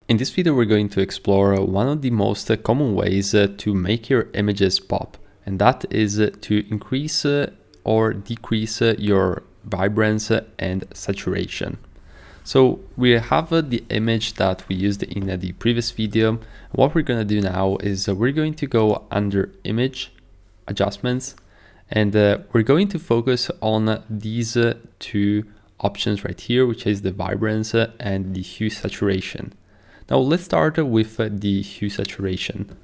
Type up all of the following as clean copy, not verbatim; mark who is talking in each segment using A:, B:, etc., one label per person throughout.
A: In this video, we're going to explore one of the most common ways to make your images pop, and that is to increase or decrease your vibrance and saturation. So we have the image that we used in the previous video. What we're going to do now is we're going to go under Image, Adjustments, and we're going to focus on these two options right here, which is the Vibrance and the Hue Saturation. Now let's start with the hue saturation.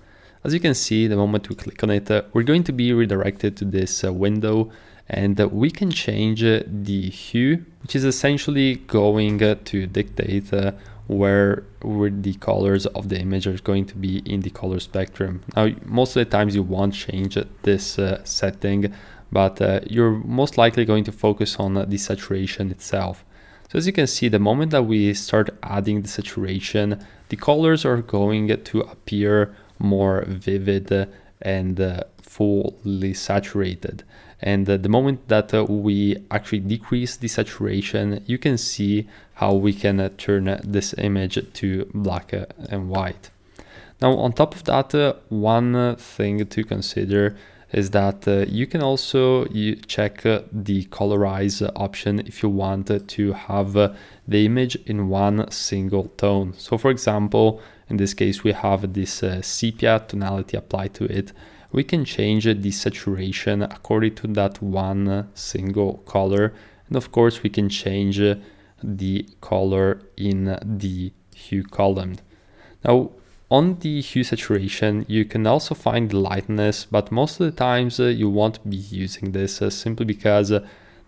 A: As you can see, the moment we click on it, we're going to be redirected to this window, and we can change the hue, which is essentially going to dictate where the colors of the image are going to be in the color spectrum. Now, most of the times you won't change this setting, but you're most likely going to focus on the saturation itself. So as you can see, the moment that we start adding the saturation, the colors are going to appear more vivid and fully saturated. And the moment that we actually decrease the saturation, you can see how we can turn this image to black and white. Now, on top of that, one thing to consider is that you can also check the colorize option if you want to have the image in one single tone. So for example, in this case, we have this sepia tonality applied to it. We can change the saturation according to that one single color. And of course, we can change the color in the hue column. Now, on the hue saturation, you can also find lightness, but most of the times you won't be using this simply because the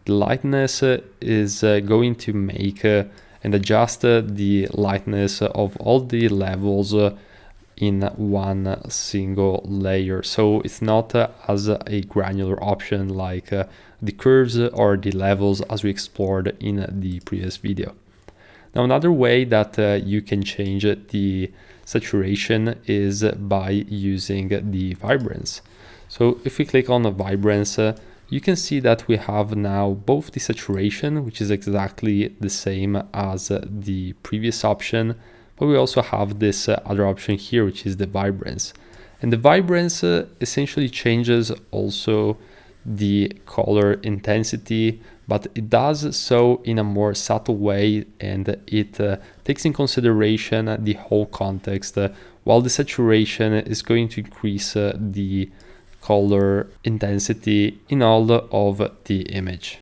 A: lightness is going to make and adjust the lightness of all the levels in one single layer. So it's not as a granular option like the curves or the levels as we explored in the previous video. Now, another way that you can change the saturation is by using the vibrance. So if we click on the vibrance, you can see that we have now both the saturation, which is exactly the same as the previous option, but we also have this other option here, which is the vibrance. And the vibrance essentially changes also the color intensity, but it does so in a more subtle way, and it takes in consideration the whole context, while the saturation is going to increase the color intensity in all of the image.